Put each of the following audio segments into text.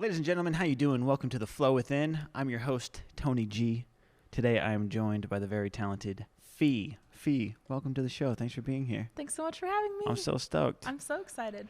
Ladies and gentlemen, how you doing? Welcome to The Flow Within. I'm your host, Tony G. Today I am joined by the very talented PHIE. PHIE, welcome to the show. Thanks for being here. Thanks so much for having me. I'm so stoked. I'm so excited.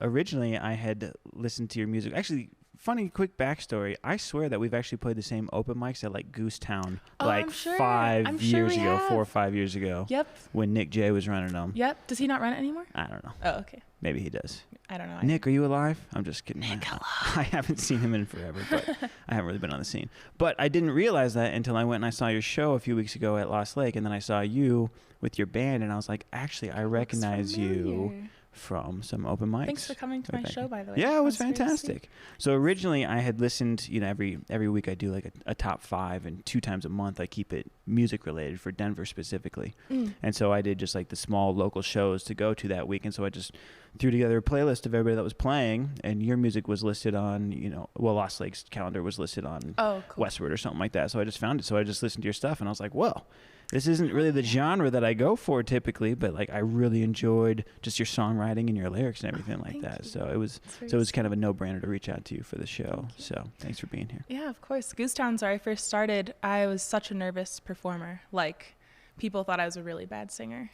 Originally, I had listened to your music. Actually, funny quick backstory. I swear that we've actually played the same open mics at like Goose Town I'm sure 5 years ago, have. 4 or 5 years ago. Yep. When Nick J was running them. Yep. Does he not run it anymore? I don't know. Oh, okay. Maybe he does. I don't know. Nick, are you alive? I'm just kidding. Nick, hello. I haven't seen him in forever, but I haven't really been on the scene. But I didn't realize that until I went and I saw your show a few weeks ago at Lost Lake, and then I saw you with your band, and I was like, actually, I recognize you from some open mics. Thanks for coming to my show, by the way. Yeah, it was fantastic. So originally I had listened, every week I do like a top 5, and 2 times a month I keep it music related for Denver specifically. And so I did just like the small local shows to go to that week. And so I just threw together a playlist of everybody that was playing, and your music was listed on, Lost Lake's calendar was listed on Westward or something like that. So I just found it. So I just listened to your stuff, and I was like, well, this isn't really the genre that I go for typically, but like I really enjoyed just your songwriting and your lyrics and everything like that. So it was kind of a no-brainer to reach out to you for the show. So thanks for being here. Yeah, of course. Goose Town's where I first started. I was such a nervous performer. Like, people thought I was a really bad singer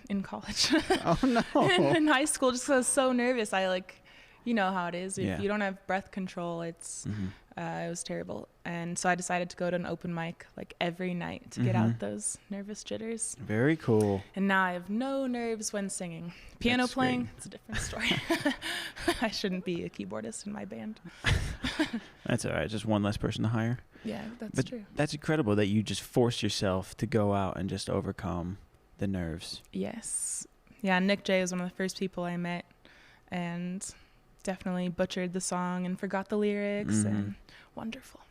in college. Oh no. in high school, just 'cause I was so nervous. You know how it is. If you don't have breath control, it was terrible. And so I decided to go to an open mic like every night to get out those nervous jitters. Very cool. And now I have no nerves when singing. Piano playing, it's a different story. I shouldn't be a keyboardist in my band. That's all right. Just one less person to hire. Yeah, that's true. That's incredible that you just forced yourself to go out and just overcome the nerves. Yes. Yeah, Nick J was one of the first people I met, and definitely butchered the song and forgot the lyrics, and wonderful.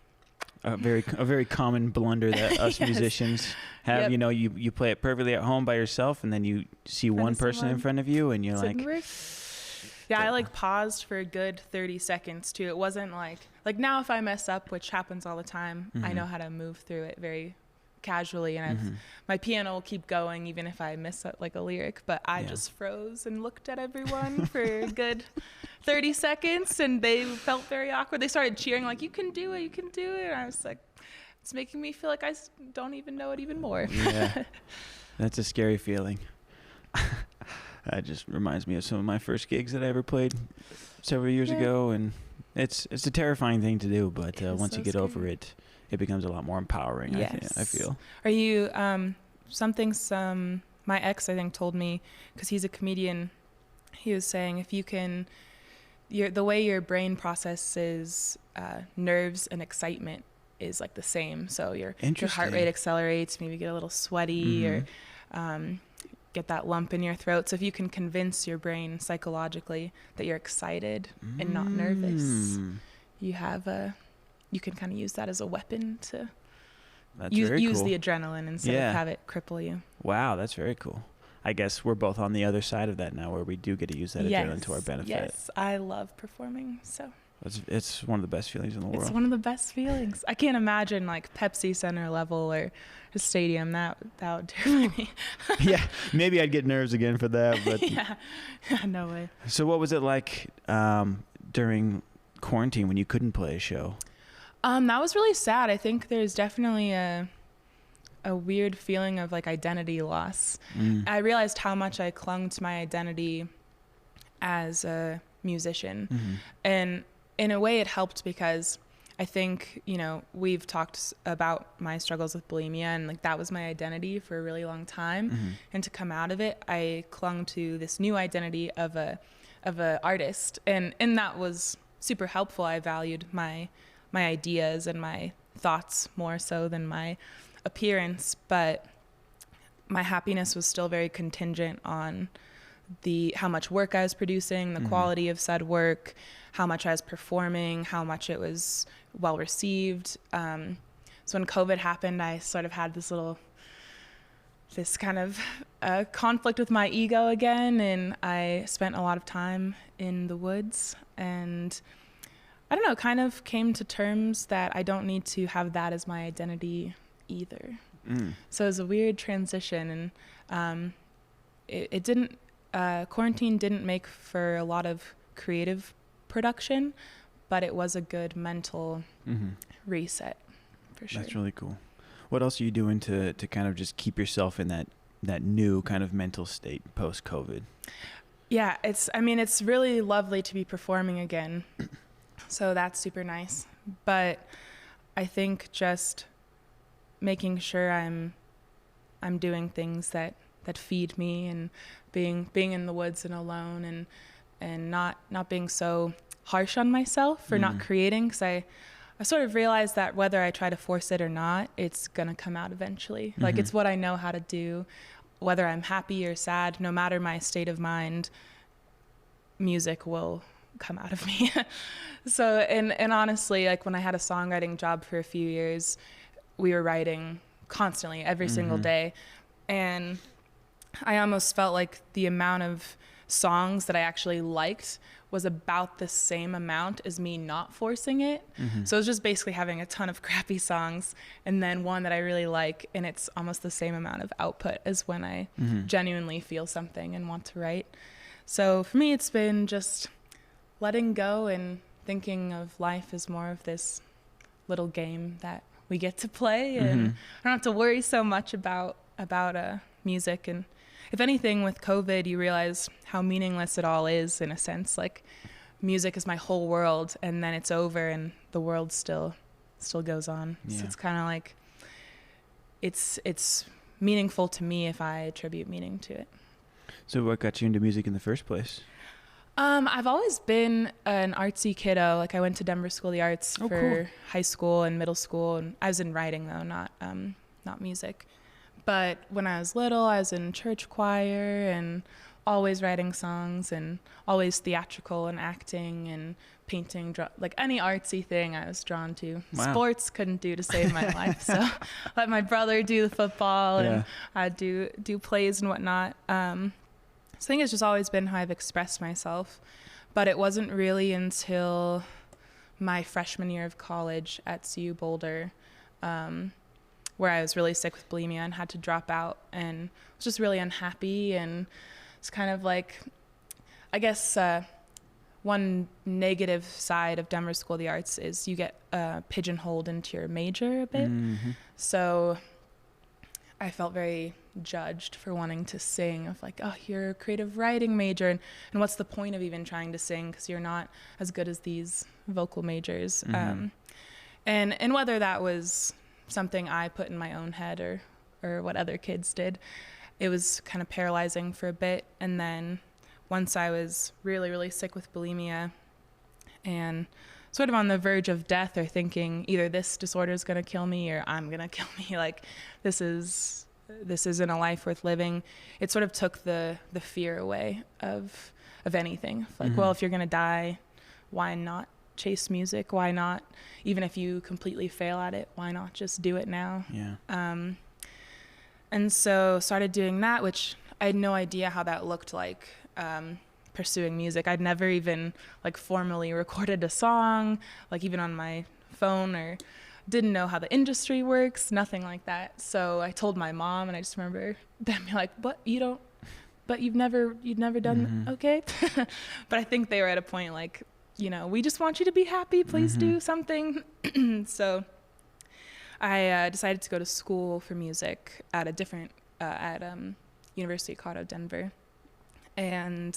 A very common blunder that us musicians have. Yep. You play it perfectly at home by yourself, and then you see one person in front of you, and you're like, yeah, I like paused for a good 30 seconds too. It wasn't like now if I mess up, which happens all the time, I know how to move through it very casually, and my piano will keep going even if I miss like a lyric, but I just froze and looked at everyone for a good 30 seconds, and they felt very awkward. They started cheering like, you can do it, and I was like, it's making me feel like I don't even know it even more. Yeah, that's a scary feeling. That just reminds me of some of my first gigs that I ever played several years ago, and it's a terrifying thing to do, but once you get over it, it becomes a lot more empowering. Yes. I feel. Are you my ex, I think, told me, because he's a comedian, he was saying if you can, the way your brain processes nerves and excitement is like the same. So your heart rate accelerates, maybe get a little sweaty, or get that lump in your throat. So if you can convince your brain psychologically that you're excited and not nervous, you can kind of use that as a weapon to use the adrenaline instead of have it cripple you. Wow, that's very cool. I guess we're both on the other side of that now, where we do get to use that adrenaline to our benefit. Yes, I love performing, so. It's one of the best feelings in the world. It's one of the best feelings. I can't imagine like Pepsi Center level or a stadium. That would terrify me. Yeah, maybe I'd get nerves again for that, but yeah, no way. So what was it like during quarantine when you couldn't play a show? That was really sad. I think there's definitely a weird feeling of like identity loss. I realized how much I clung to my identity as a musician, and in a way it helped because I think, we've talked about my struggles with bulimia, and like that was my identity for a really long time. And to come out of it, I clung to this new identity of a artist, and that was super helpful. I valued my ideas and my thoughts more so than my appearance, but my happiness was still very contingent on how much work I was producing, the quality of said work, how much I was performing, how much it was well received. So when COVID happened, I sort of had this kind of conflict with my ego again, and I spent a lot of time in the woods, and I don't know, kind of came to terms that I don't need to have that as my identity either. So it was a weird transition, and it quarantine didn't make for a lot of creative production, but it was a good mental reset for sure. That's really cool. What else are you doing to kind of just keep yourself in that new kind of mental state post-COVID? Yeah, it's really lovely to be performing again. So that's super nice. But I think just making sure I'm doing things that feed me, and being in the woods and alone, and not being so harsh on myself for not creating, because I sort of realized that whether I try to force it or not, it's gonna come out eventually. Like, it's what I know how to do, whether I'm happy or sad, no matter my state of mind, music will come out of me. So, and honestly, like when I had a songwriting job for a few years, we were writing constantly every single day. And I almost felt like the amount of songs that I actually liked was about the same amount as me not forcing it. So it was just basically having a ton of crappy songs and then one that I really like, and it's almost the same amount of output as when I genuinely feel something and want to write. So for me, it's been just letting go and thinking of life as more of this little game that we get to play, and I don't have to worry so much about music. And if anything, with COVID, you realize how meaningless it all is, in a sense. Like, music is my whole world, and then it's over and the world still goes on. Yeah. So it's kind of like it's meaningful to me if I attribute meaning to it. So what got you into music in the first place? I've always been an artsy kiddo. Like, I went to Denver School of the Arts for high school and middle school, and I was in writing though, not music. But when I was little, I was in church choir and always writing songs, and always theatrical and acting and painting, like any artsy thing I was drawn to. Wow. Sports couldn't do to save my life, so let my brother do the football, and I'd do plays and whatnot. So I think it's just always been how I've expressed myself. But it wasn't really until my freshman year of college at CU Boulder, where I was really sick with bulimia and had to drop out, and was just really unhappy. And it's kind of like, I guess, one negative side of Denver School of the Arts is you get pigeonholed into your major a bit. So I felt very judged for wanting to sing, of like, oh, you're a creative writing major, and what's the point of even trying to sing, because you're not as good as these vocal majors. And whether that was something I put in my own head or what other kids did, it was kind of paralyzing for a bit. And then once I was really, really sick with bulimia and sort of on the verge of death, or thinking either this disorder is going to kill me or I'm going to kill me, like this isn't a life worth living, it sort of took the fear away of anything. Like, well, if you're going to die, why not chase music? Why not, even if you completely fail at it, why not just do it now? And so started doing that, which I had no idea how that looked like, pursuing music. I'd never even like formally recorded a song, like even on my phone, or didn't know how the industry works, nothing like that. So I told my mom, and I just remember them being like, "What, you've never done okay?" But I think they were at a point like, we just want you to be happy. Please do something. So I decided to go to school for music at a different, at University of Colorado, Denver. And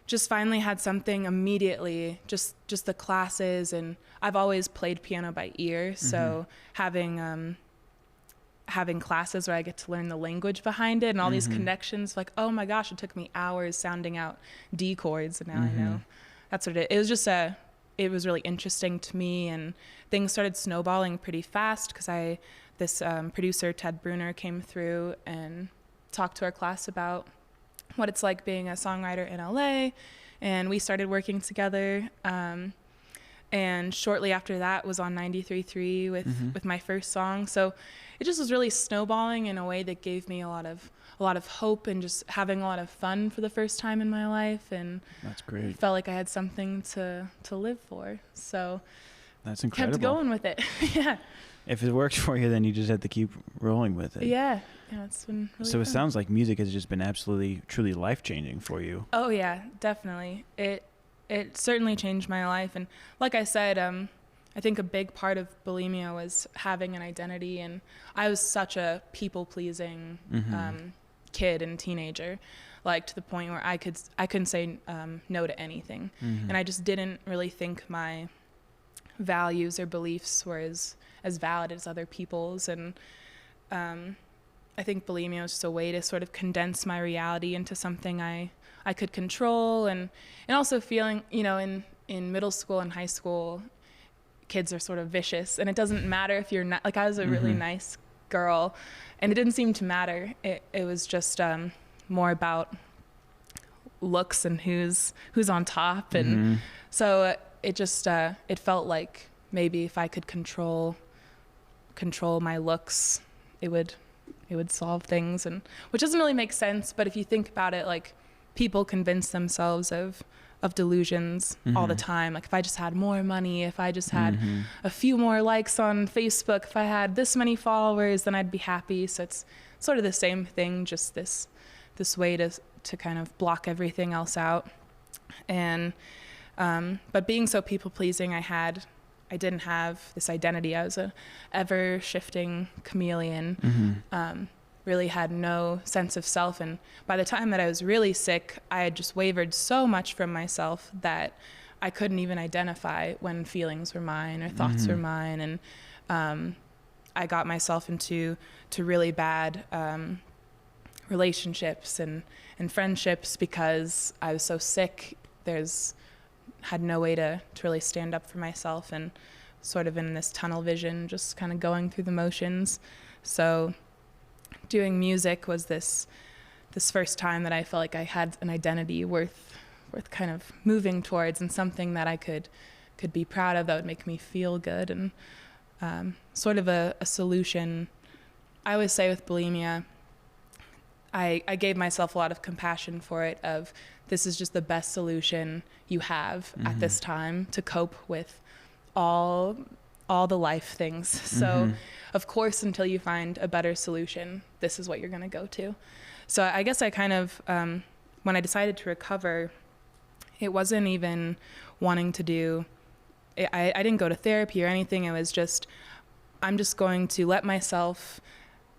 just finally had something immediately, just the classes. And I've always played piano by ear. So having classes where I get to learn the language behind it and all these connections, like, oh my gosh, it took me hours sounding out D chords, and now I know. That's what it was. Just it was really interesting to me, and things started snowballing pretty fast, because this producer, Ted Bruner, came through and talked to our class about what it's like being a songwriter in LA, and we started working together. And shortly after that was on 93.3 with my first song. So it just was really snowballing in a way that gave me a lot of hope, and just having a lot of fun for the first time in my life. And that's great. Felt like I had something to live for. So that's incredible. Kept going with it. Yeah. If it works for you, then you just have to keep rolling with it. Yeah, it's been really So it fun. sounds like music has just been absolutely, truly life-changing for you. Oh yeah, definitely. it certainly changed my life. And like I said, I think a big part of bulimia was having an identity, and I was such a people-pleasing kid and teenager, like to the point where I couldn't say no to anything, and I just didn't really think my values or beliefs were as valid as other people's. And I think bulimia was just a way to sort of condense my reality into something I could control, and also feeling, you know, in middle school and high school, kids are sort of vicious, and it doesn't matter if you're not, like, I was a really nice girl, and it didn't seem to matter. It was just more about looks and who's on top, and so it just it felt like maybe if I could control my looks, it would solve things, and which doesn't really make sense. But if you think about it, like, people convince themselves of delusions all the time. Like, if I just had more money, if I just had a few more likes on Facebook, if I had this many followers, then I'd be happy. So it's sort of the same thing, just this way to kind of block everything else out. And but being so people pleasing, I didn't have this identity. I was a ever shifting chameleon. Really had no sense of self, and by the time that I was really sick, I had just wavered so much from myself that I couldn't even identify when feelings were mine or thoughts were mine. And I got myself into really bad relationships and friendships because I was so sick. Had no way to really stand up for myself, and sort of in this tunnel vision, just kind of going through the motions. So doing music was this first time that I felt like I had an identity worth kind of moving towards, and something that I could be proud of, that would make me feel good, and sort of a solution. I always say with bulimia, I gave myself a lot of compassion for it, of this is just the best solution you have at this time to cope with all the life things. So of course, until you find a better solution, this is what you're going to go to. So I guess I kind of, when I decided to recover, it wasn't even wanting to do, I didn't go to therapy or anything. It was just, I'm just going to let myself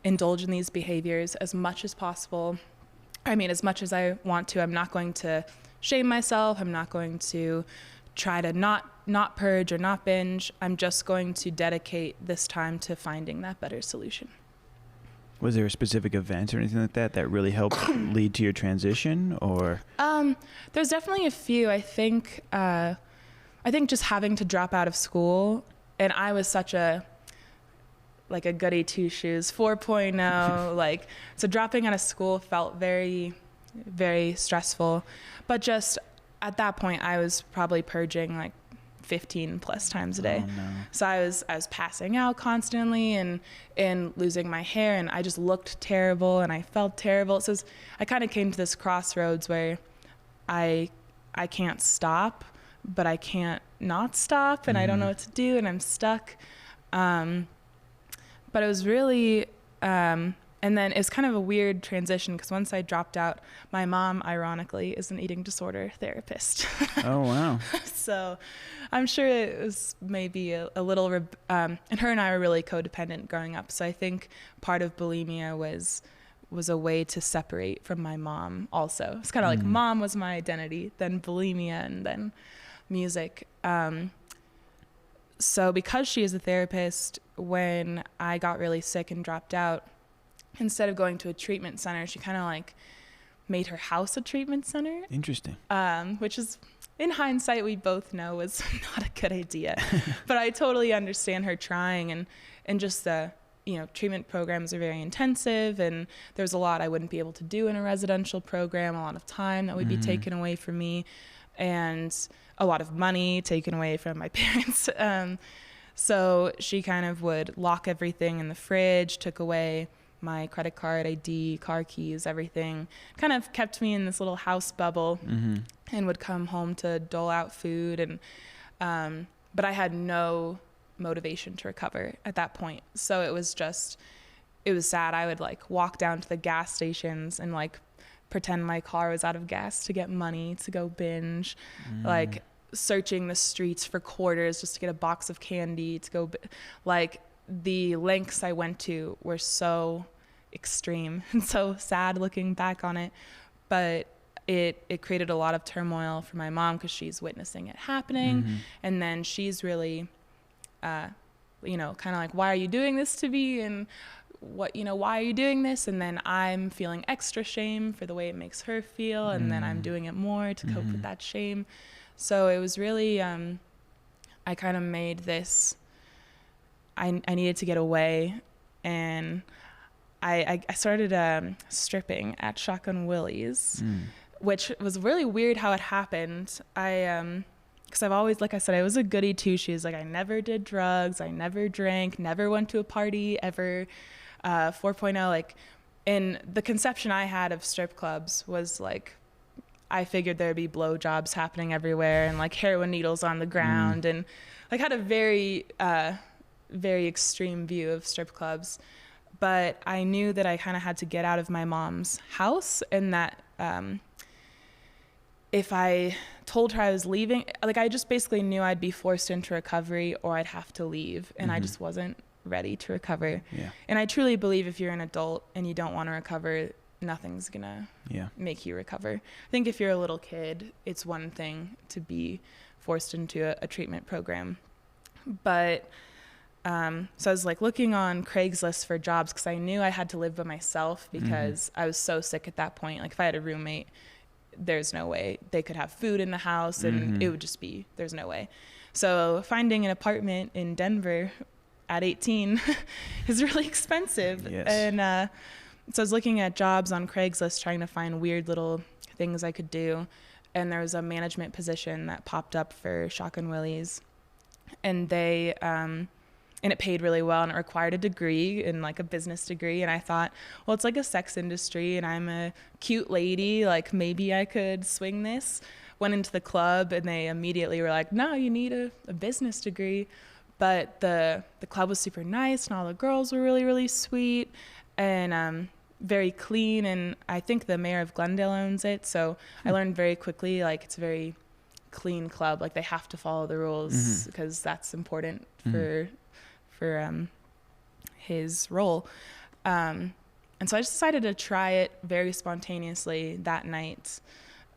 indulge in these behaviors as much as possible. I mean, as much as I want to. I'm not going to shame myself. I'm not going to try to not purge or not binge. I'm just going to dedicate this time to finding that better solution. Was there a specific event or anything like that really helped lead to your transition, or? There's definitely a few. I think just having to drop out of school, and I was such a goody two shoes 4.0, like, so dropping out of school felt very, very stressful. But just at that point, I was probably purging like 15 plus times a day. Oh, no. So I was passing out constantly and losing my hair, and I just looked terrible and I felt terrible. So I kind of came to this crossroads where I can't stop, but I can't not stop, and I don't know what to do, and I'm stuck. But it was really, and then it's kind of a weird transition, because once I dropped out, my mom, ironically, is an eating disorder therapist. Oh, wow. So I'm sure it was maybe a little, and her and I were really codependent growing up. So I think part of bulimia was a way to separate from my mom also. It's kind of like mom was my identity, then bulimia, and then music. So because she is a therapist, when I got really sick and dropped out, instead of going to a treatment center, she kind of like made her house a treatment center. Interesting. Which is, in hindsight, we both know was not a good idea. But I totally understand her trying, and just the, treatment programs are very intensive, and there's a lot I wouldn't be able to do in a residential program, a lot of time that would be taken away from me, and a lot of money taken away from my parents. So she kind of would lock everything in the fridge, took away my credit card, ID, car keys, everything, kind of kept me in this little house bubble, and would come home to dole out food. And but I had no motivation to recover at that point. So it was sad. I would like walk down to the gas stations and like pretend my car was out of gas to get money to go binge, like searching the streets for quarters just to get a box of candy to go. Like, the lengths I went to were so extreme and so sad looking back on it. But it created a lot of turmoil for my mom because she's witnessing it happening. And then she's really, kind of like, why are you doing this to me? And why are you doing this? And then I'm feeling extra shame for the way it makes her feel. And then I'm doing it more to cope with that shame. So it was really, I kind of made this, I needed to get away. And I started stripping at Shotgun Willie's, which was really weird how it happened. Because I've always, like I said, I was a goody two-shoes. Like, I never did drugs, I never drank, never went to a party ever. 4.0, like, and the conception I had of strip clubs was like, I figured there'd be blowjobs happening everywhere and like heroin needles on the ground, and like had a very, very extreme view of strip clubs. But I knew that I kind of had to get out of my mom's house, and that if I told her I was leaving, like, I just basically knew I'd be forced into recovery or I'd have to leave, and I just wasn't ready to recover. And I truly believe if you're an adult and you don't want to recover, nothing's gonna make you recover. I think if you're a little kid, it's one thing to be forced into a treatment program. But so I was like looking on Craigslist for jobs because I knew I had to live by myself because I was so sick at that point. Like, if I had a roommate, there's no way they could have food in the house, and it would just be, there's no way. So finding an apartment in Denver at 18 is really expensive. And so I was looking at jobs on Craigslist, trying to find weird little things I could do. And there was a management position that popped up for Shotgun Willie's, and they, and it paid really well, and it required a degree, and like a business degree. And I thought, well, it's like a sex industry and I'm a cute lady, like maybe I could swing this. Went into the club and they immediately were like, no, you need a business degree. But the club was super nice, and all the girls were really, really sweet, and very clean. And I think the mayor of Glendale owns it. So I learned very quickly, like, it's a very clean club. Like, they have to follow the rules because that's important for his role. And so I just decided to try it very spontaneously that night.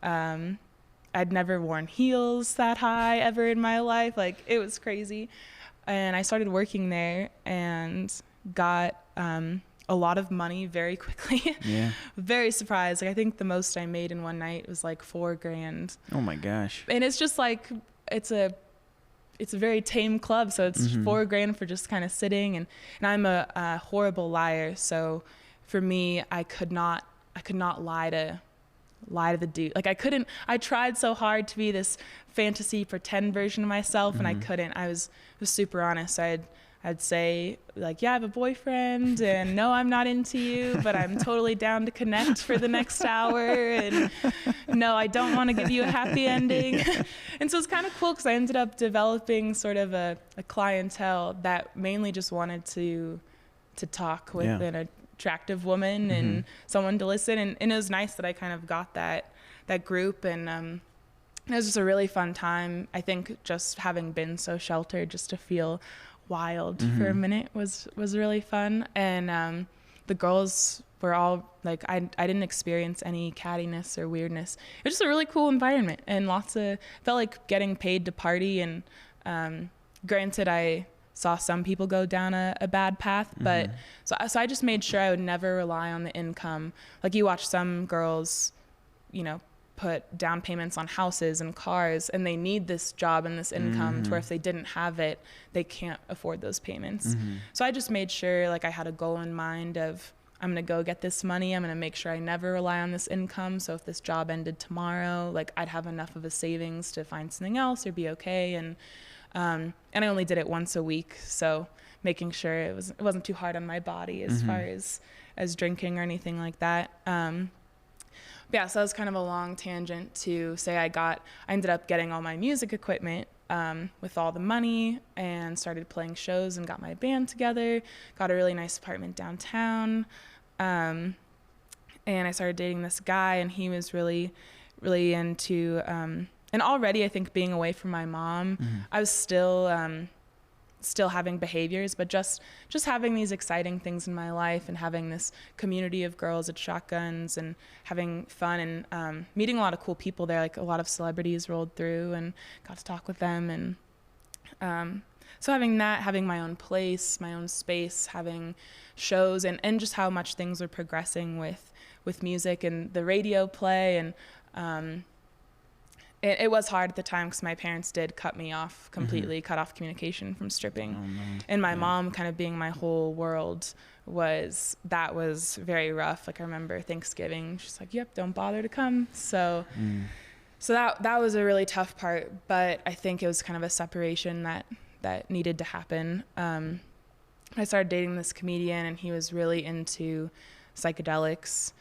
I'd never worn heels that high ever in my life. Like, it was crazy. And I started working there and got a lot of money very quickly. Very surprised. Like, I think the most I made in one night was like $4,000. Oh my gosh. And it's just like, it's a very tame club, so it's $4,000 for just kind of sitting. And I'm a horrible liar, so for me, I could not lie to the dude. Like, I tried so hard to be this fantasy pretend version of myself, and I couldn't. I was super honest. I'd say, like, yeah, I have a boyfriend, and no, I'm not into you, but I'm totally down to connect for the next hour, and no, I don't want to give you a happy ending. And so it's kind of cool because I ended up developing sort of a clientele that mainly just wanted to talk with an attractive woman and someone to listen. And it was nice that I kind of got that group, and it was just a really fun time. I think just having been so sheltered, just to feel wild for a minute was really fun. And the girls were all like, I didn't experience any cattiness or weirdness. It was just a really cool environment, and felt like getting paid to party. And granted, I saw some people go down a bad path, but so I just made sure I would never rely on the income. Like, you watch some girls, put down payments on houses and cars, and they need this job and this income to where if they didn't have it, they can't afford those payments. So I just made sure, like, I had a goal in mind of, I'm going to go get this money. I'm going to make sure I never rely on this income. So if this job ended tomorrow, like, I'd have enough of a savings to find something else or be okay. And I only did it once a week, so making sure it wasn't too hard on my body as far as drinking or anything like that. Yeah, so that was kind of a long tangent to say I ended up getting all my music equipment with all the money, and started playing shows and got my band together, got a really nice apartment downtown. and I started dating this guy, and he was really, really into, and already I think being away from my mom, I was still having behaviors, but just having these exciting things in my life and having this community of girls at Shotguns and having fun and meeting a lot of cool people there. Like a lot of celebrities rolled through and got to talk with them. And so having that, having my own place, my own space, having shows and just how much things were progressing with music and the radio play. And it was hard at the time because my parents did cut me off completely, cut off communication from stripping. Oh, no. And my mom kind of being my whole world was very rough. Like I remember Thanksgiving, she's like, yep, don't bother to come. So that was a really tough part, but I think it was kind of a separation that needed to happen. I started dating this comedian, and he was really into psychedelics,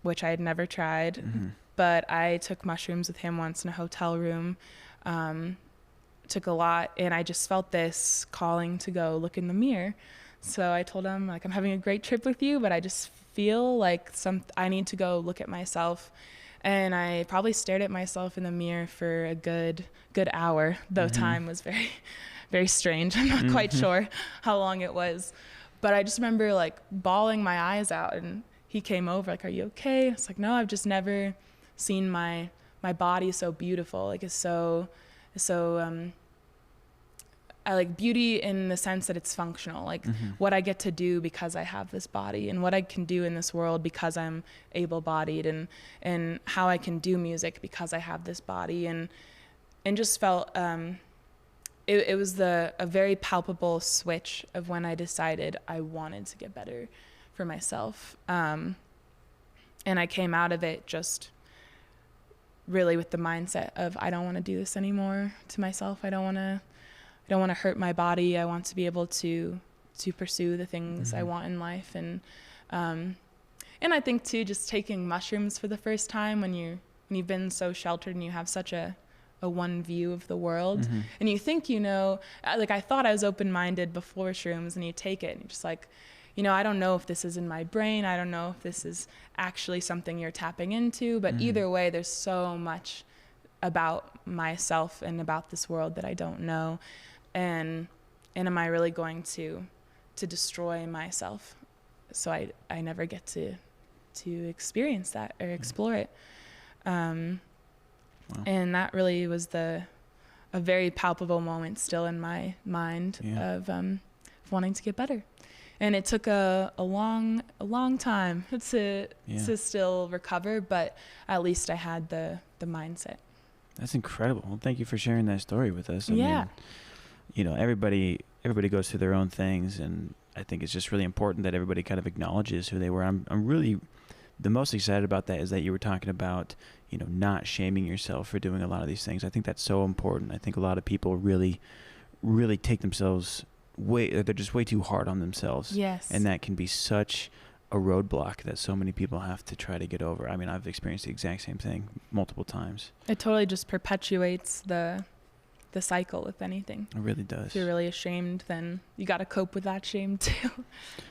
which I had never tried. But I took mushrooms with him once in a hotel room, took a lot, and I just felt this calling to go look in the mirror. So I told him, like, I'm having a great trip with you, but I just feel like I need to go look at myself. And I probably stared at myself in the mirror for a good hour, though time was very, very strange. I'm not quite sure how long it was. But I just remember, like, bawling my eyes out, and he came over, like, are you okay? I was like, no, I've just never seen my body so beautiful. Like, I like beauty in the sense that it's functional, like what I get to do because I have this body, and what I can do in this world because I'm able-bodied, and how I can do music because I have this body, and just felt it was a very palpable switch of when I decided I wanted to get better for myself, and I came out of it just really with the mindset of I don't want to do this anymore to myself. I don't want to hurt my body. I want to be able to pursue the things I want in life. And I think too, just taking mushrooms for the first time when you've been so sheltered and you have such a one view of the world, and you think, like I thought I was open-minded before shrooms, and you take it and you're just like, I don't know if this is in my brain. I don't know if this is actually something you're tapping into, but either way, there's so much about myself and about this world that I don't know. And am I really going to destroy myself? So I never get to experience that or explore it. Wow. And that really was a very palpable moment still in my mind of wanting to get better. And it took a long time to still recover, but at least I had the mindset. That's incredible. Well, thank you for sharing that story with us. I mean, everybody goes through their own things, and I think it's just really important that everybody kind of acknowledges who they were. I'm really the most excited about that is that you were talking about, not shaming yourself for doing a lot of these things. I think that's so important. I think a lot of people really, really take themselves they're just way too hard on themselves. Yes. And that can be such a roadblock that so many people have to try to get over. I mean, I've experienced the exact same thing multiple times. It totally just perpetuates the cycle, if anything. It really does. If you're really ashamed, then you got to cope with that shame too.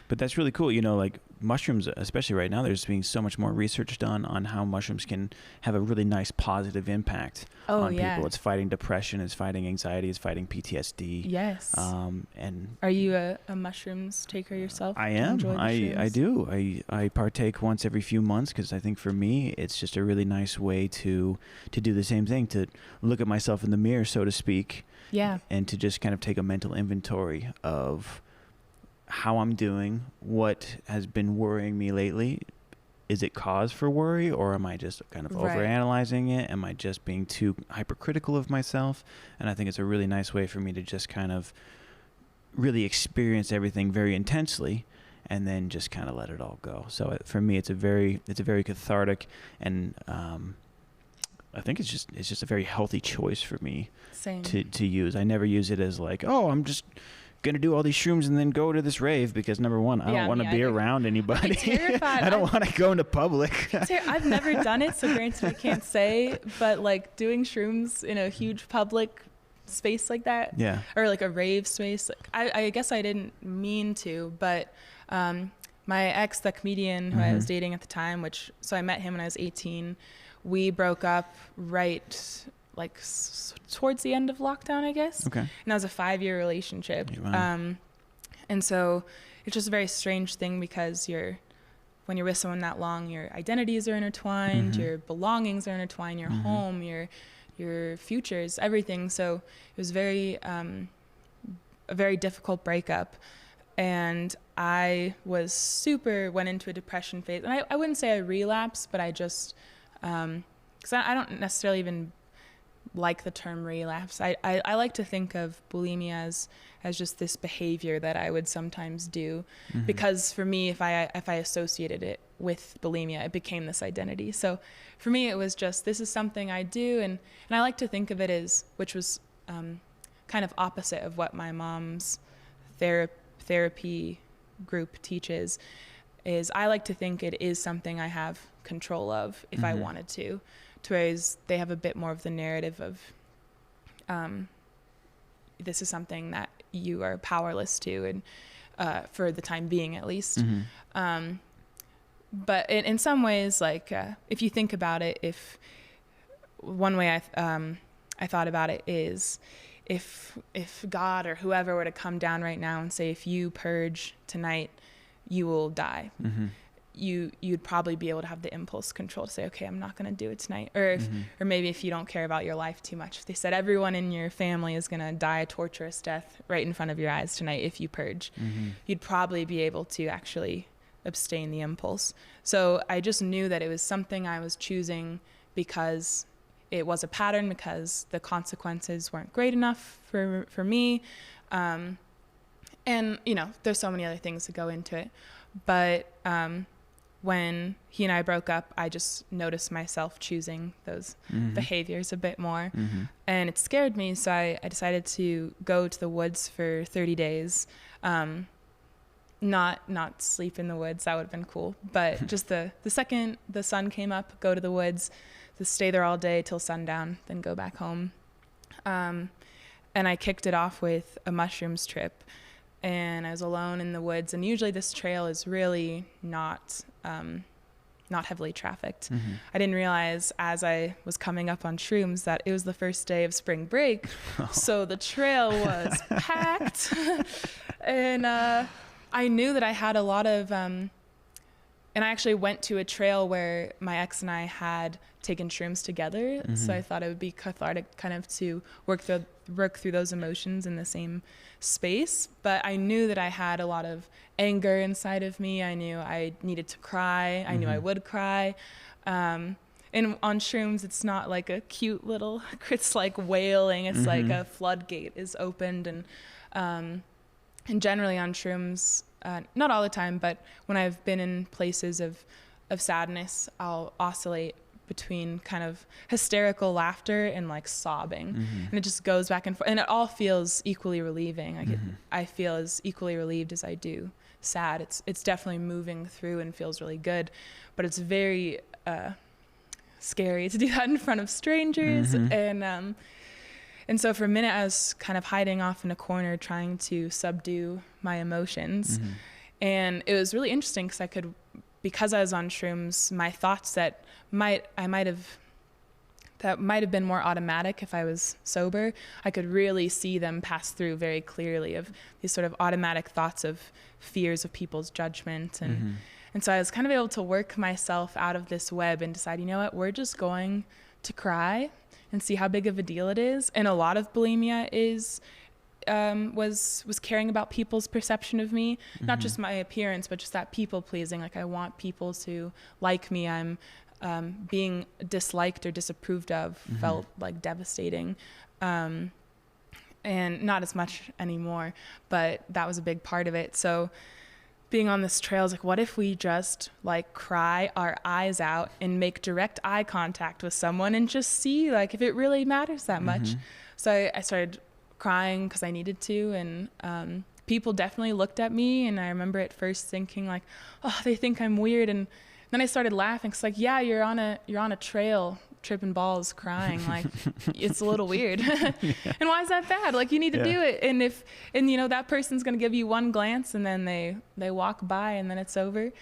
But that's really cool. Like mushrooms, especially right now, there's being so much more research done on how mushrooms can have a really nice positive impact on people. It's fighting depression, it's fighting anxiety, it's fighting PTSD. Yes. And are you a mushrooms taker yourself? I am. I do. I partake once every few months because I think for me, it's just a really nice way to do the same thing, to look at myself in the mirror, so to speak. Yeah. And to just kind of take a mental inventory of how I'm doing, what has been worrying me lately. Is it cause for worry, or am I just kind of overanalyzing it? Am I just being too hypercritical of myself? And I think it's a really nice way for me to just kind of really experience everything very intensely and then just kind of let it all go. So for me, it's a very cathartic, and I think it's just a very healthy choice for me to use. I never use it as like, oh, I'm just gonna do all these shrooms and then go to this rave, because number one, I don't want to be around anybody. I'm terrified. I don't want to go into public. I've never done it, so granted I can't say, but like doing shrooms in a huge public space like that, or like a rave space, like I guess I didn't mean to, but my ex, the comedian who I was dating at the time, so I met him when I was 18. We broke up right like towards the end of lockdown, I guess. Okay. And that was a 5-year relationship. Wow. And so it's just a very strange thing because when you're with someone that long, your identities are intertwined, your belongings are intertwined, your home, your futures, everything. So it was a very difficult breakup. And I went into a depression phase. And I wouldn't say I relapsed, but I just, because I don't necessarily even like the term relapse. I like to think of bulimia as just this behavior that I would sometimes do, because for me, if I associated it with bulimia, it became this identity. So for me, it was just, this is something I do, and I like to think of it as, which was kind of opposite of what my mom's therapy group teaches, is I like to think it is something I have control of if I wanted to. Whereas they have a bit more of the narrative of this is something that you are powerless to, and for the time being at least. But in some ways, like if you think about it, if one way I thought about it is, if God or whoever were to come down right now and say, if you purge tonight, you will die. You'd probably be able to have the impulse control to say, okay, I'm not going to do it tonight. Or or maybe if you don't care about your life too much, if they said everyone in your family is going to die a torturous death right in front of your eyes tonight if you purge, you'd probably be able to actually abstain the impulse. So I just knew that it was something I was choosing because it was a pattern, because the consequences weren't great enough for me. And, there's so many other things that go into it. But when he and I broke up, I just noticed myself choosing those behaviors a bit more. And it scared me, so I decided to go to the woods for 30 days. Not sleep in the woods, that would have been cool. But just the second the sun came up, go to the woods, to stay there all day till sundown, then go back home. And I kicked it off with a mushrooms trip. And I was alone in the woods, and usually this trail is really not heavily trafficked. I didn't realize as I was coming up on shrooms that it was the first day of spring break, so the trail was packed. And I knew that I had a lot of, and I actually went to a trail where my ex and I had taken shrooms together, so I thought it would be cathartic kind of to work through those emotions in the same space. But I knew that I had a lot of anger inside of me. I knew I needed to cry. I knew I would cry. And on shrooms, it's not like a cute little, it's like wailing. It's like a floodgate is opened. And generally on shrooms, not all the time, but when I've been in places of sadness, I'll oscillate between kind of hysterical laughter and like sobbing. And it just goes back and forth, and it all feels equally relieving. I feel as equally relieved as I do sad. It's definitely moving through and feels really good, but it's very scary to do that in front of strangers. And so for a minute I was kind of hiding off in a corner trying to subdue my emotions. And it was really interesting because I was on shrooms, my thoughts that might have been more automatic if I was sober, I could really see them pass through very clearly, of these sort of automatic thoughts of fears of people's judgment. And so I was kind of able to work myself out of this web and decide, you know what, we're just going to cry and see how big of a deal it is. And a lot of bulimia was caring about people's perception of me, not just my appearance, but just that people pleasing. Like, I want people to like me. I'm being disliked or disapproved of felt like devastating, and not as much anymore, but that was a big part of it. So being on this trail is like, what if we just like cry our eyes out and make direct eye contact with someone and just see like if it really matters that much. So I started crying because I needed to, and people definitely looked at me, and I remember at first thinking like, oh, they think I'm weird, and then I started laughing. It's like, yeah, you're on a trail tripping balls crying. Like, it's a little weird. And why is that bad? Like, you need to do it. And you know, that person's going to give you one glance and then they walk by and then it's over.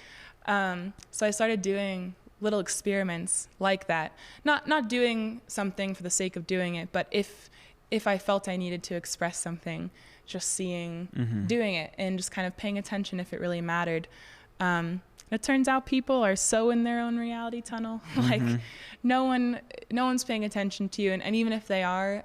So I started doing little experiments like that. Not doing something for the sake of doing it, but if I felt I needed to express something, just seeing, doing it, and just kind of paying attention if it really mattered. It turns out people are so in their own reality tunnel. Like, no one's paying attention to you, and even if they are,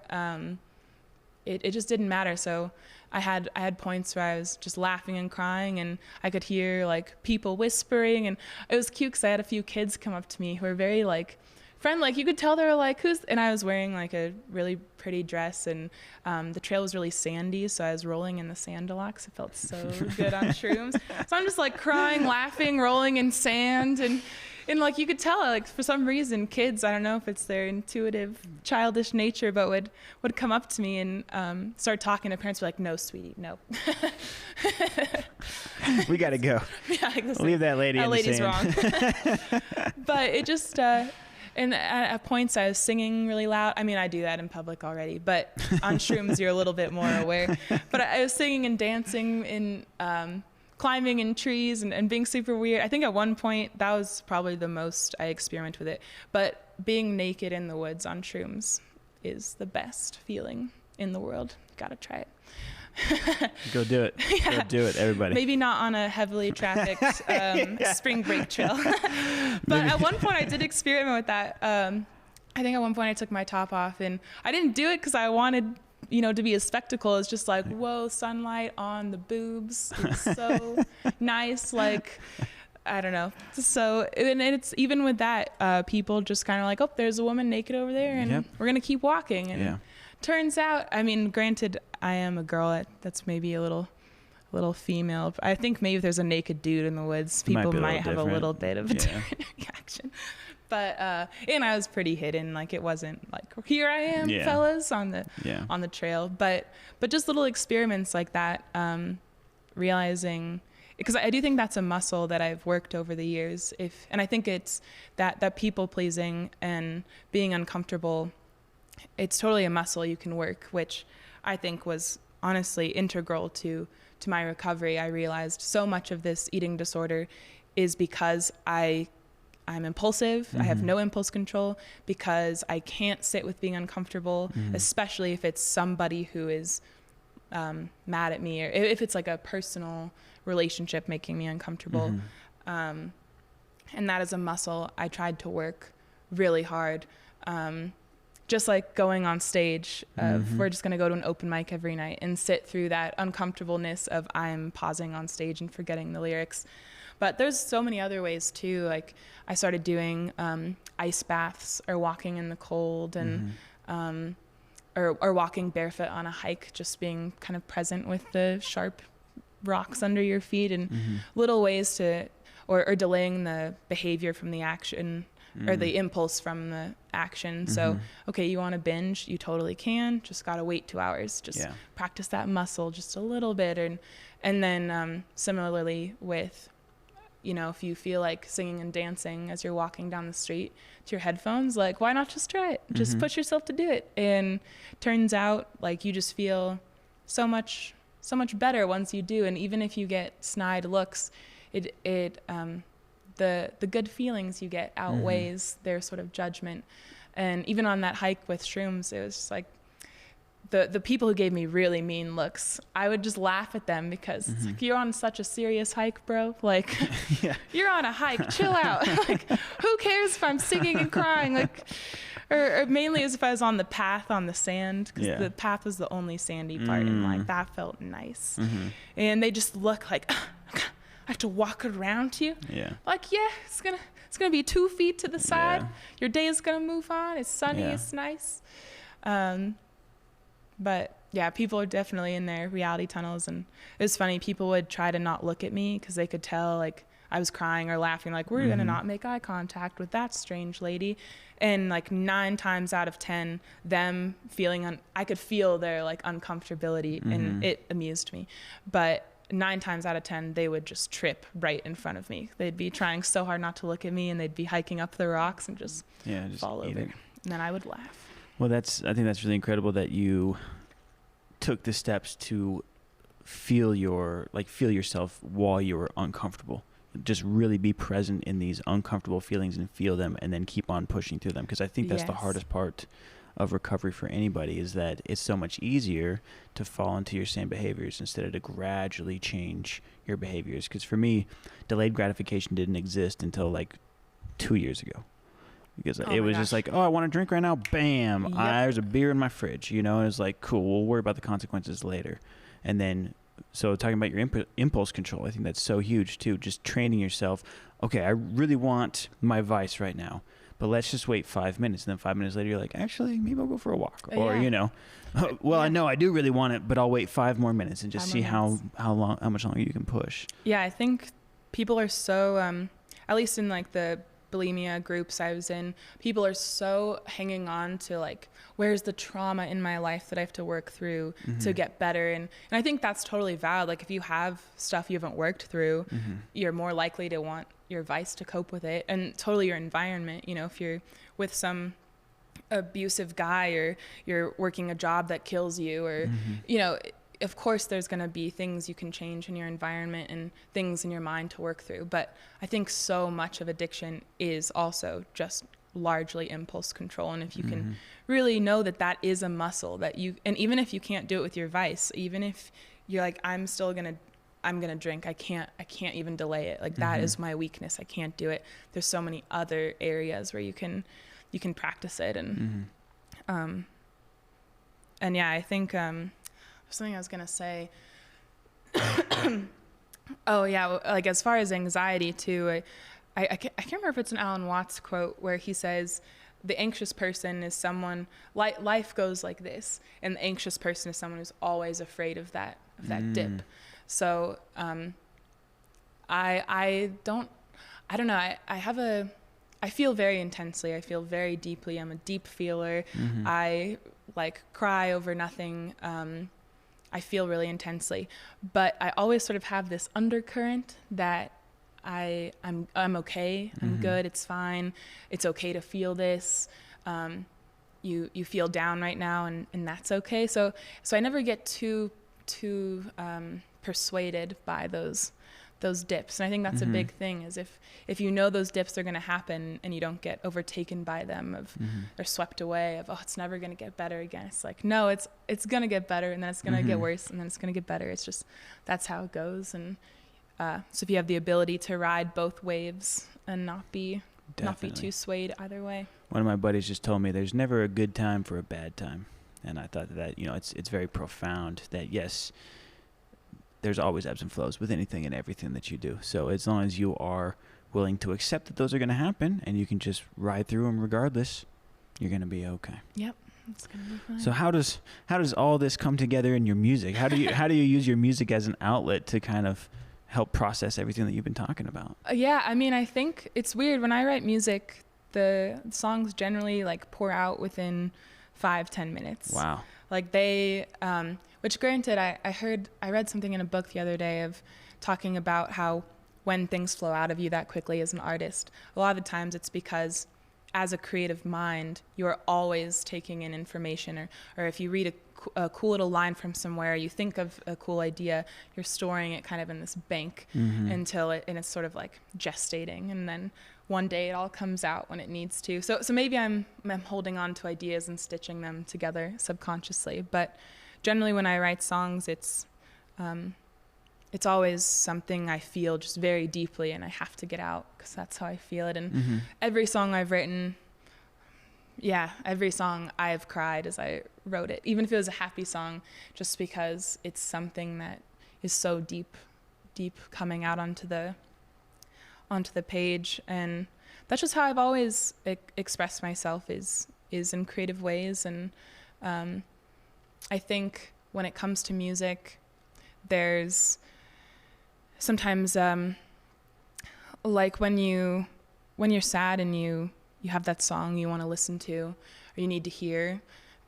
it just didn't matter. So I had points where I was just laughing and crying, and I could hear like people whispering, and it was cute because I had a few kids come up to me who were very like friendly. Like, you could tell they were like, and I was wearing like a really pretty dress, and the trail was really sandy, so I was rolling in the sand a lot because it felt so good on shrooms. So I'm just like crying, laughing, rolling in sand, and like you could tell, like, for some reason, kids, I don't know if it's their intuitive, childish nature, but would come up to me and start talking to parents, be like, "No, sweetie, no." We gotta go. Yeah, leave that lady in the sand. Lady's wrong. But it just, and at points I was singing really loud. I mean, I do that in public already, but on shrooms you're a little bit more aware. But I was singing and dancing and climbing in trees and being super weird. I think at one point that was probably the most I experimented with it. But being naked in the woods on shrooms is the best feeling in the world. Gotta try it. Go do it. Yeah. Go do it, everybody. Maybe not on a heavily trafficked spring break trail. But at one point I did experiment with that. I think at one point I took my top off, and I didn't do it because I wanted, you know, to be a spectacle. It's just like, whoa, sunlight on the boobs. It's so nice. Like, I don't know. So, and it's even with that, people just kind of like, oh, there's a woman naked over there, and we're going to keep walking. And turns out, I mean, granted, I am a girl. That's maybe a little female. I think maybe if there's a naked dude in the woods, people might have a little bit of a different reaction. But and I was pretty hidden. Like, it wasn't like, here I am, fellas, on the trail. But just little experiments like that, realizing, because I do think that's a muscle that I've worked over the years. And I think it's that people pleasing and being uncomfortable, it's totally a muscle you can work, which I think was honestly integral to my recovery. I realized so much of this eating disorder is because I'm impulsive. I have no impulse control, because I can't sit with being uncomfortable, especially if it's somebody who is mad at me, or if it's like a personal relationship making me uncomfortable. And that is a muscle I tried to work really hard. Just like going on stage, we're just going to go to an open mic every night and sit through that uncomfortableness of I'm pausing on stage and forgetting the lyrics. But there's so many other ways too. Like, I started doing ice baths, or walking in the cold, and or walking barefoot on a hike, just being kind of present with the sharp rocks under your feet, and little ways to, or delaying the behavior from the action, or the impulse from the action. So, okay, you want to binge, you totally can, just got to wait 2 hours. Just practice that muscle just a little bit. And then similarly with, you know, if you feel like singing and dancing as you're walking down the street to your headphones, like, why not just try it? Just push yourself to do it. And turns out, like, you just feel so much better once you do. And even if you get snide looks, the good feelings you get outweighs their sort of judgment. And even on that hike with shrooms, it was just like, the people who gave me really mean looks, I would just laugh at them, because it's like, you're on such a serious hike, bro. Like, you're on a hike, chill out. Like, who cares if I'm singing and crying? Like, or mainly as if I was on the path on the sand, because the path was the only sandy part, and like, that felt nice. And they just look like, I have to walk around you. Like, it's gonna be 2 feet to the side. Your day is gonna move on. It's sunny. It's nice. But yeah, people are definitely in their reality tunnels. And it was funny, people would try to not look at me because they could tell, like, I was crying or laughing, like, we're gonna not make eye contact with that strange lady. And like 9 times out of 10, them feeling I could feel their like uncomfortability, and it amused me. But 9 times out of 10, they would just trip right in front of me. They'd be trying so hard not to look at me, and they'd be hiking up the rocks and just fall over. And then I would laugh. Well, I think that's really incredible that you took the steps to feel yourself while you were uncomfortable. Just really be present in these uncomfortable feelings and feel them, and then keep on pushing through them. Because I think that's the hardest part of recovery for anybody, is that it's so much easier to fall into your same behaviors instead of to gradually change your behaviors. Because for me, delayed gratification didn't exist until like 2 years ago. Because it was just like, oh, I want to drink right now. Bam. Yep. There's a beer in my fridge. You know, it's like, cool, we'll worry about the consequences later. And then, so talking about your impulse control, I think that's so huge too. Just training yourself. Okay, I really want my vice right now, but let's just wait 5 minutes. And then 5 minutes later, you're like, actually, maybe I'll go for a walk. Or, you know, I know I do really want it, but I'll wait 5 more minutes and just see how much longer you can push. Yeah, I think people are so, at least in like the bulimia groups I was in, people are so hanging on to like, where's the trauma in my life that I have to work through to get better. And I think that's totally valid. Like if you have stuff you haven't worked through, you're more likely to want your vice to cope with it, and totally your environment. You know, if you're with some abusive guy, or you're working a job that kills you, or, you know, of course there's going to be things you can change in your environment and things in your mind to work through. But I think so much of addiction is also just largely impulse control. And if you can really know that that is a muscle that you, and even if you can't do it with your vice, even if you're like, I'm going to drink, I can't even delay it. Like that is my weakness. I can't do it. There's so many other areas where you can practice it. And, and yeah, I think, something I was going to say. Oh, yeah. Like, as far as anxiety, too, I can't remember if it's an Alan Watts quote where he says, the anxious person is someone, life goes like this, and the anxious person is someone who's always afraid of that dip. So I don't know. I feel very intensely. I feel very deeply. I'm a deep feeler. I like cry over nothing. I feel really intensely, but I always sort of have this undercurrent that I'm okay. I'm good. It's fine. It's okay to feel this. You feel down right now, and that's okay. So I never get too persuaded by those dips. And I think that's a big thing, is if you know those dips are going to happen and you don't get overtaken by them or swept away of, oh, it's never going to get better again. It's like, no, it's going to get better, and then it's going to get worse, and then it's going to get better. It's just, that's how it goes. And so if you have the ability to ride both waves and not be too swayed either way. One of my buddies just told me there's never a good time for a bad time. And I thought that, you know, it's very profound that, yes, there's always ebbs and flows with anything and everything that you do. So as long as you are willing to accept that those are going to happen, and you can just ride through them regardless, you're going to be okay. Yep, it's going to be fine. So how does all this come together in your music? How do you use your music as an outlet to kind of help process everything that you've been talking about? Yeah, I mean, I think it's weird when I write music. The songs generally like pour out within 5-10 minutes. Wow. Like they, which granted, I read something in a book the other day of talking about how when things flow out of you that quickly as an artist, a lot of the times it's because as a creative mind, you are always taking in information, or if you read a cool little line from somewhere, you think of a cool idea, you're storing it kind of in this bank until it's sort of like gestating, and then one day it all comes out when it needs to. So maybe I'm holding on to ideas and stitching them together subconsciously, but generally when I write songs, it's always something I feel just very deeply, and I have to get out because that's how I feel it. And every song I've written, every song I've cried as I wrote it, even if it was a happy song, just because it's something that is so deep coming out onto the page. And that's just how I've always expressed myself, is in creative ways. And I think when it comes to music, there's sometimes like when you're sad and you have that song you want to listen to or you need to hear,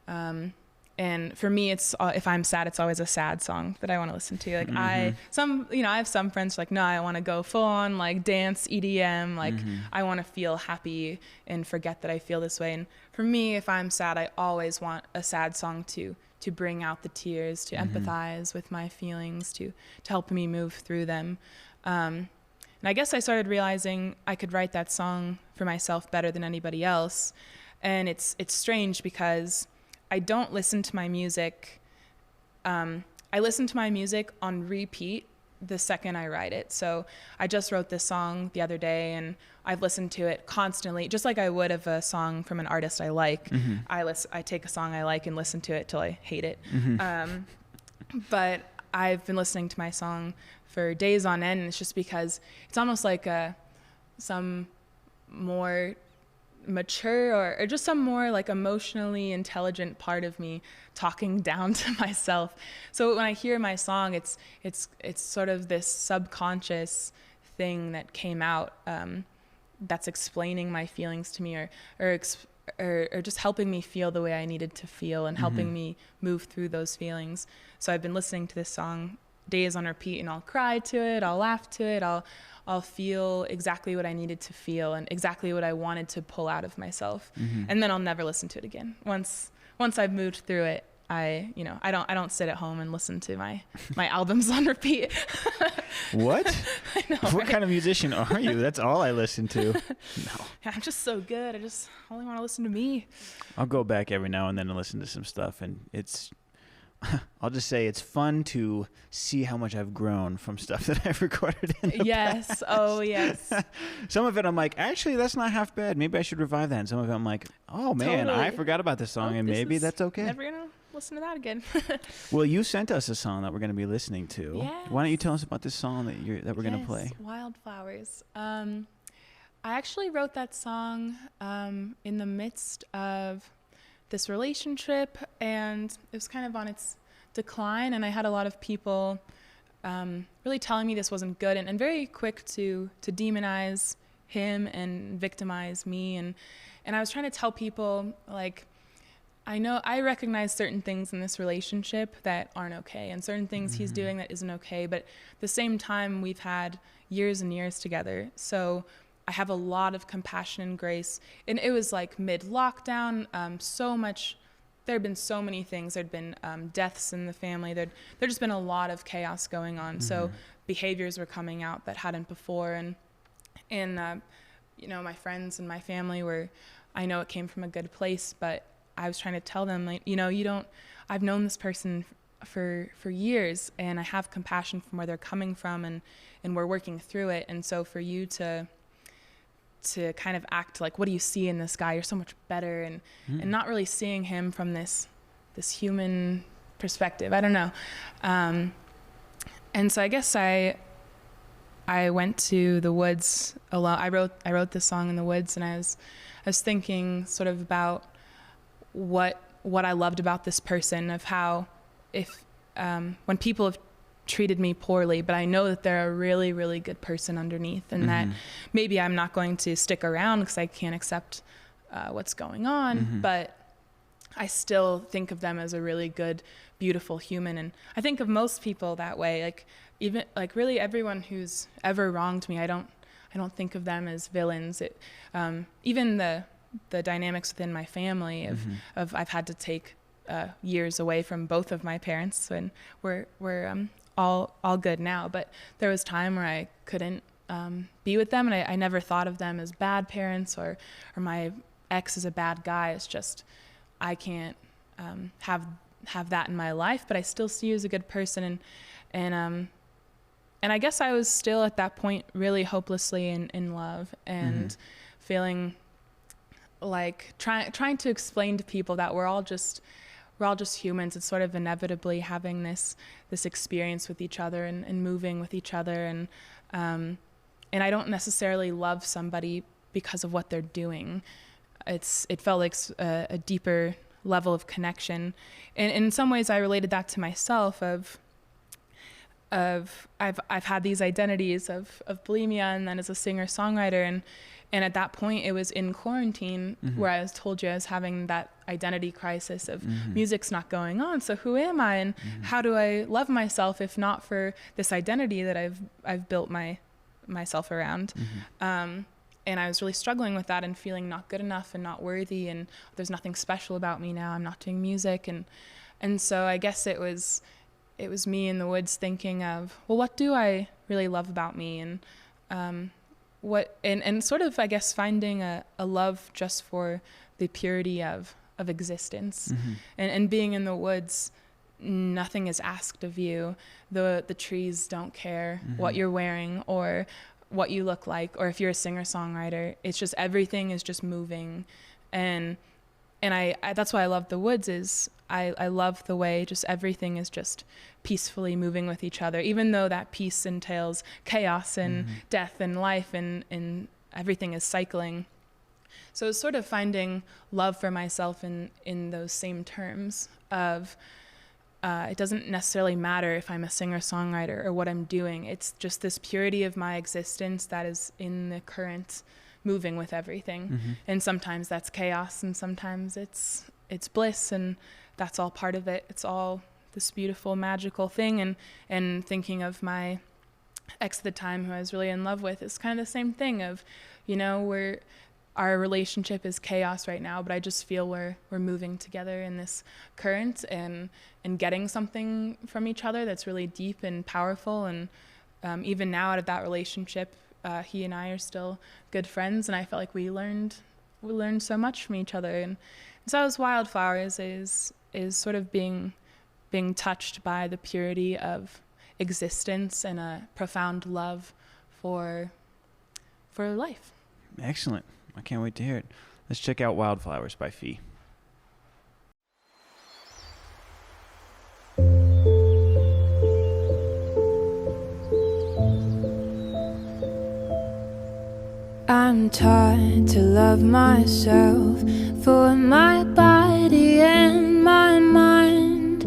and And for me, it's if I'm sad, it's always a sad song that I want to listen to. Like I have some friends like, no, I want to go full on like dance EDM. Like I want to feel happy and forget that I feel this way. And for me, if I'm sad, I always want a sad song to bring out the tears, to empathize with my feelings, to help me move through them. And I guess I started realizing I could write that song for myself better than anybody else. And it's strange because I don't listen to my music. I listen to my music on repeat the second I write it. So I just wrote this song the other day, and I've listened to it constantly, just like I would of a song from an artist I like. I take a song I like and listen to it till I hate it. But I've been listening to my song for days on end, and it's just because it's almost like some more mature or just some more like emotionally intelligent part of me talking down to myself. So when I hear my song, it's sort of this subconscious thing that came out that's explaining my feelings to me or just helping me feel the way I needed to feel and helping me move through those feelings. So I've been listening to this song days on repeat, and I'll cry to it, I'll laugh to it, I'll feel exactly what I needed to feel and exactly what I wanted to pull out of myself. And then I'll never listen to it again. Once I've moved through it, I don't sit at home and listen to my albums on repeat. What? I know, what right? kind of musician are you? That's all I listen to. No. Yeah, I'm just so good. I just only want to listen to me. I'll go back every now and then and listen to some stuff, and I'll just say it's fun to see how much I've grown from stuff that I've recorded in the past. Oh, yes. Some of it I'm like, actually, that's not half bad. Maybe I should revive that. And some of it I'm like, oh, man, Totally. I forgot about this song, and maybe that's okay. Never going to listen to that again. Well, you sent us a song that we're going to be listening to. Yes. Why don't you tell us about this song that we're going to play? Wildflowers. I actually wrote that song in the midst of this relationship, and it was kind of on its decline, and I had a lot of people really telling me this wasn't good and very quick to demonize him and victimize me, and I was trying to tell people, like, I recognize certain things in this relationship that aren't okay and certain things he's doing that isn't okay, but at the same time we've had years and years together, so I have a lot of compassion and grace. And it was like mid-lockdown, there had been so many things. There'd been deaths in the family. There'd just been a lot of chaos going on. So behaviors were coming out that hadn't before. And my friends and my family I know it came from a good place, but I was trying to tell them, like, I've known this person for years, and I have compassion from where they're coming from, and we're working through it. And so for you to kind of act like, what do you see in this guy? You're so much better, and not really seeing him from this human perspective. I don't know. And so I guess I went to the woods alone. I wrote this song in the woods, and I was thinking sort of about what I loved about this person, of how when people have treated me poorly, but I know that they're a really, really good person underneath, and that maybe I'm not going to stick around because I can't accept what's going on, but I still think of them as a really good, beautiful human. And I think of most people that way, like even like really everyone who's ever wronged me, I don't think of them as villains. Even the dynamics within my family of I've had to take years away from both of my parents, and we're all good now, but there was time where I couldn't be with them, and I never thought of them as bad parents or my ex is a bad guy. It's just I can't have that in my life, but I still see you as a good person, and I guess I was still at that point really hopelessly in love, and feeling like trying to explain to people that we're all just humans. It's sort of inevitably having this experience with each other and moving with each other, and I don't necessarily love somebody because of what they're doing. It felt like a deeper level of connection, and in some ways I related that to myself of I've had these identities of bulimia, and then as a singer-songwriter, And at that point, it was in quarantine where I was told you I was having that identity crisis of music's not going on. So who am I, and how do I love myself if not for this identity that I've built myself around? And I was really struggling with that and feeling not good enough and not worthy, and there's nothing special about me now. I'm not doing music, and so I guess it was me in the woods thinking of, well, what do I really love about me, and what and sort of, I guess, finding a love just for the purity of existence, and being in the woods. Nothing is asked of you. The trees don't care what you're wearing or what you look like, or if you're a singer-songwriter. It's just everything is just moving, and I that's why I love the woods. Is I love the way just everything is just peacefully moving with each other, even though that peace entails chaos and death and life, and everything is cycling. So it's sort of finding love for myself in those same terms of it doesn't necessarily matter if I'm a singer-songwriter or what I'm doing. It's just this purity of my existence that is in the current, moving with everything. And sometimes that's chaos, and sometimes it's bliss, and that's all part of it. It's all this beautiful, magical thing. And thinking of my ex at the time, who I was really in love with, is kind of the same thing of, our relationship is chaos right now, but I just feel we're moving together in this current and getting something from each other that's really deep and powerful. And even now, out of that relationship, he and I are still good friends, and I felt like we learned so much from each other. And so as Wildflowers is sort of being touched by the purity of existence and a profound love for life. Excellent. I can't wait to hear it. Let's check out Wildflowers by PHIE. I'm taught to love myself for my body and my mind,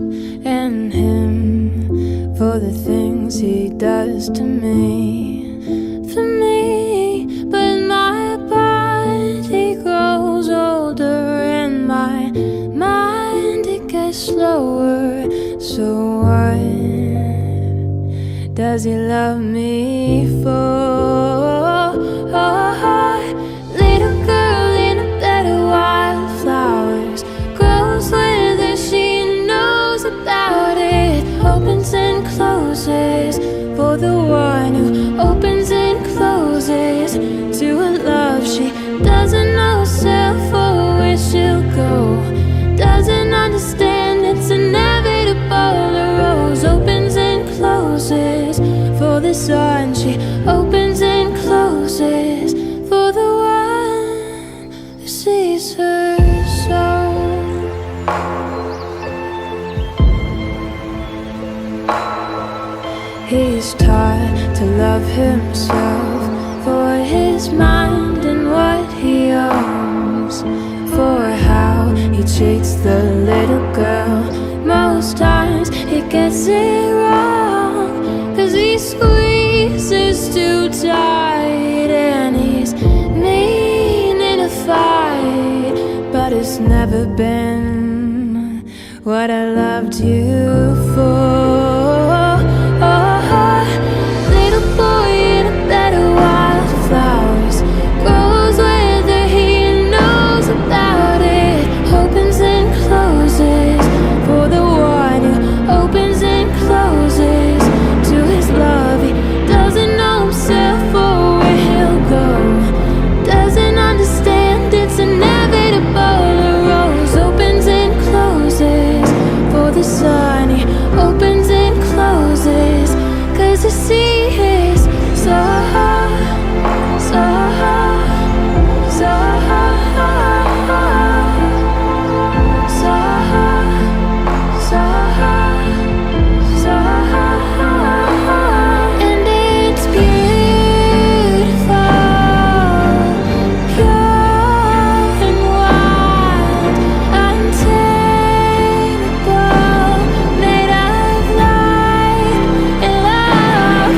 and him for the things he does to me, for me. But my body grows older and my mind, it gets slower. So what does he love me for? Little girl in a bed of wildflowers, grows whether she knows about it, opens and closes for the one who opens and closes to a love she doesn't know herself or where she'll go, doesn't understand it's inevitable. The rose opens and closes for the sun, she opens and closes for the one who sees her soul. He's taught to love himself for his mind and what he owns, for how he treats the little girl. Most times he gets it wrong, 'cause he squeezes too tight, and he's mean in a fight. But it's never been what I loved you for. Little boy in a bed of wildflowers, grows whether he knows about it, opens and closes for the one who opens and closes to his love. He doesn't know himself or where he'll go, doesn't understand it's inevitable. The rose opens and closes for the sun. He opens and closes 'cause he sees so so so and it's beautiful, pure and wild, untamable, made of light and love.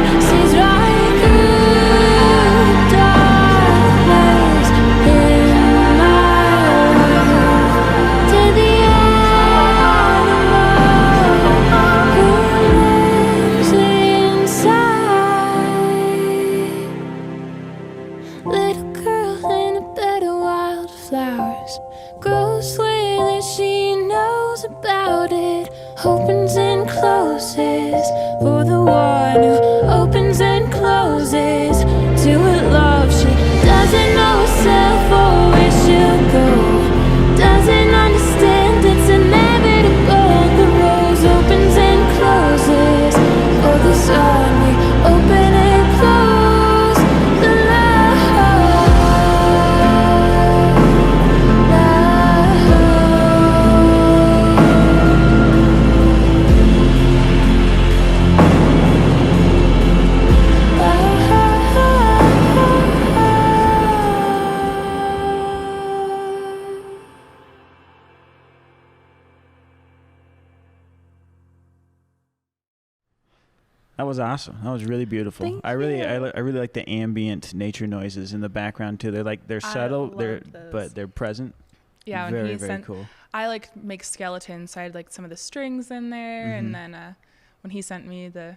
That was awesome. That was really beautiful. Thank I really you. like the ambient nature noises in the background too. They're subtle, but they're present. Yeah, when very he very sent, cool. I like make skeletons, so I had like some of the strings in there, Mm-hmm. and then when he sent me the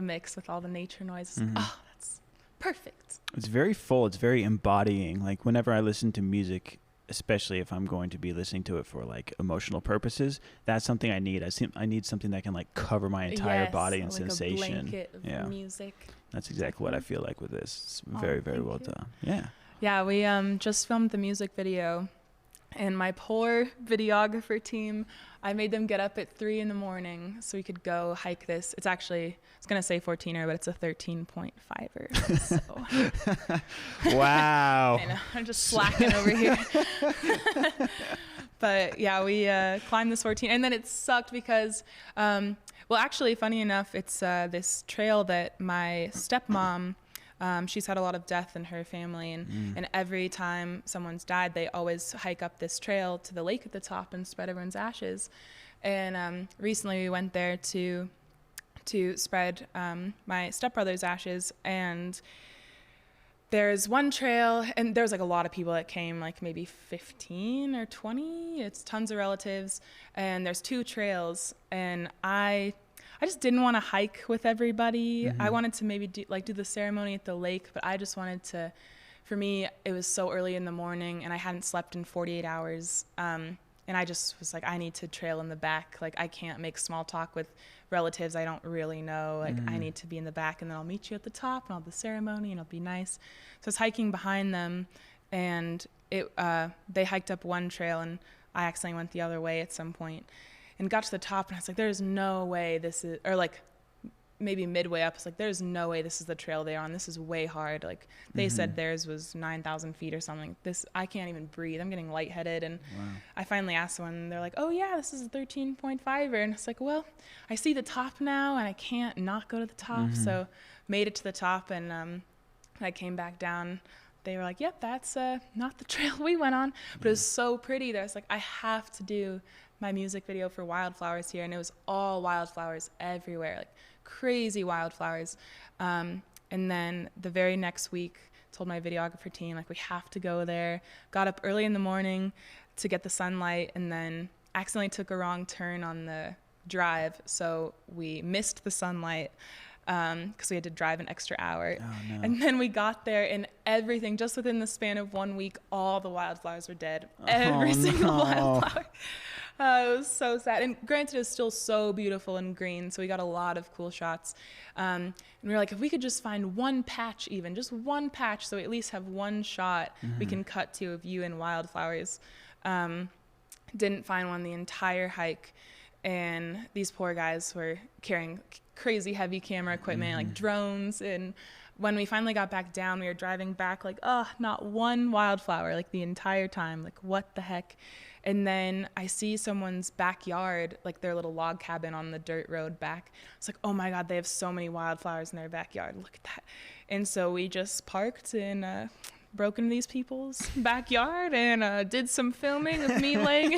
mix with all the nature noises, Mm-hmm. oh, that's perfect. It's very full. It's very embodying. Like whenever I listen to music, especially if I'm going to be listening to it for like emotional purposes, that's something I need. I need something that can like cover my entire body and like sensation. A blanket of music. That's exactly what I feel like with this. It's very very well done. Yeah. Yeah, we just filmed the music video, and my poor videographer team, I made them get up at 3 a.m. so we could go hike this. It's going to say 14er, but it's a 13.5er. So. Wow. I know, I'm just slacking over here. But yeah, we climbed this 14, and then it sucked because, well, actually, funny enough, it's this trail that my stepmom, she's had a lot of death in her family, and every time someone's died, they always hike up this trail to the lake at the top and spread everyone's ashes. And recently we went there to spread my stepbrother's ashes, and there's one trail, and there's like a lot of people that came, like maybe 15 or 20. It's tons of relatives, and there's 2 trails, and I just didn't want to hike with everybody. I wanted to maybe do the ceremony at the lake, but I just wanted to, for me, it was so early in the morning and I hadn't slept in 48 hours. And I just was like, I need to trail in the back. Like, I can't make small talk with relatives I don't really know. Like, I need to be in the back, and then I'll meet you at the top and I'll have the ceremony and it'll be nice. So I was hiking behind them, and they hiked up one trail and I accidentally went the other way at some point. And got to the top, and I was like, there's no way this is, or like maybe midway up, it's like, there's no way this is the trail they're on. This is way hard. Like they said theirs was 9,000 feet or something. I can't even breathe. I'm getting lightheaded. And I finally asked someone, and they're like, oh yeah, this is a 13.5er. And it's like, well, I see the top now and I can't not go to the top. So made it to the top, and I came back down. They were like, yep, that's not the trail we went on. But it was so pretty that I was like, I have to do my music video for wildflowers here. And it was all wildflowers everywhere, like crazy wildflowers. And then the very next week, told my videographer team, like, we have to go there. Got up early in the morning to get the sunlight, and then accidentally took a wrong turn on the drive. So we missed the sunlight because we had to drive an extra hour. Oh, no. And then we got there, and everything, just within the span of 1 week, all the wildflowers were dead. Every single wildflower. It was so sad. And granted, it's still so beautiful and green, so we got a lot of cool shots. And we were like, if we could just find one patch, even just one patch, so we at least have one shot we can cut to of you and wildflowers. Didn't find one the entire hike. And these poor guys were carrying crazy heavy camera equipment, like drones. And when we finally got back down, we were driving back like, oh, not one wildflower, like the entire time. Like, what the heck? And then I see someone's backyard, like their little log cabin on the dirt road back. It's like, oh my God, they have so many wildflowers in their backyard. Look at that. And so we just parked and broke into these people's backyard and did some filming of me laying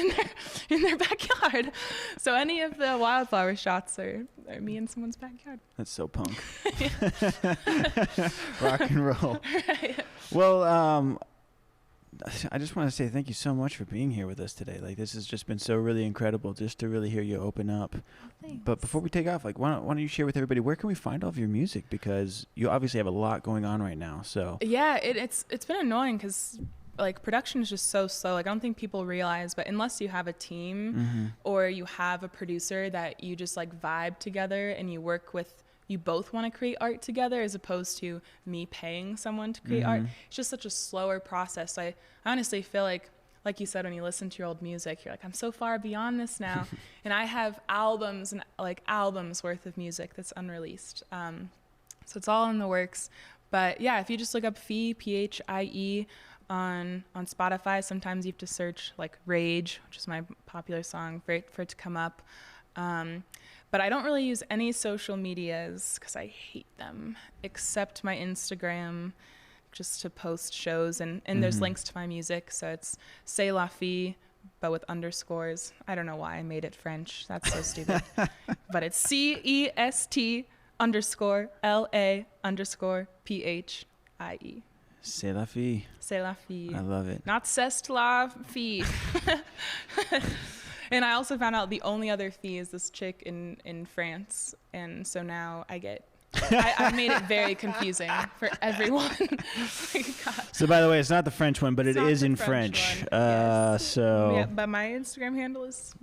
in their backyard. So any of the wildflower shots are me in someone's backyard. That's so punk. Rock and roll. Right. Well, I just want to say thank you so much for being here with us today. Like, this has just been so really incredible just to really hear you open up. Thanks. But before we take off, like, why don't you share with everybody, where can we find all of your music? Because you obviously have a lot going on right now. So yeah, it's been annoying because like production is just so slow. Like, I don't think people realize, but unless you have a team or you have a producer that you just like vibe together and you work with, you both want to create art together, as opposed to me paying someone to create art. It's just such a slower process. So I honestly feel like you said, when you listen to your old music, you're like, I'm so far beyond this now. And I have albums and like albums worth of music that's unreleased. So it's all in the works. But yeah, if you just look up PHIE, PHIE on Spotify, sometimes you have to search like Rage, which is my popular song, for it to come up. But I don't really use any social medias because I hate them, except my Instagram, just to post shows. And there's links to my music. So it's C'est la Fille, but with underscores. I don't know why I made it French. That's so stupid. But it's CEST_LA underscore LA_PHIE. C'est la fille. C'est la fille. I love it. Not c'est la fille. And I also found out the only other fille is this chick in France. And so now I made it very confusing for everyone. Oh God. So by the way, it's not the French one, but It's it not is the in French French. one, yes. So Yeah, but my Instagram handle is,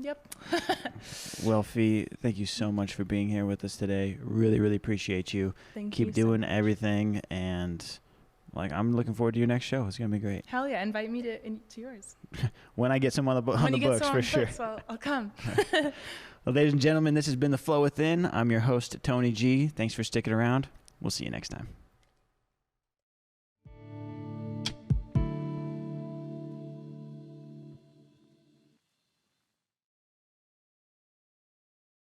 well, Fee, thank you so much for being here with us today. Really, really appreciate you. Thank you Keep so doing much. everything, and I'm looking forward to your next show. It's gonna be great. Hell yeah, invite me to yours. When I get some on the When you get books, some on for the sure. books, I'll come. Well, ladies and gentlemen, this has been The Flow Within. I'm your host, Tony G. Thanks for sticking around. We'll see you next time.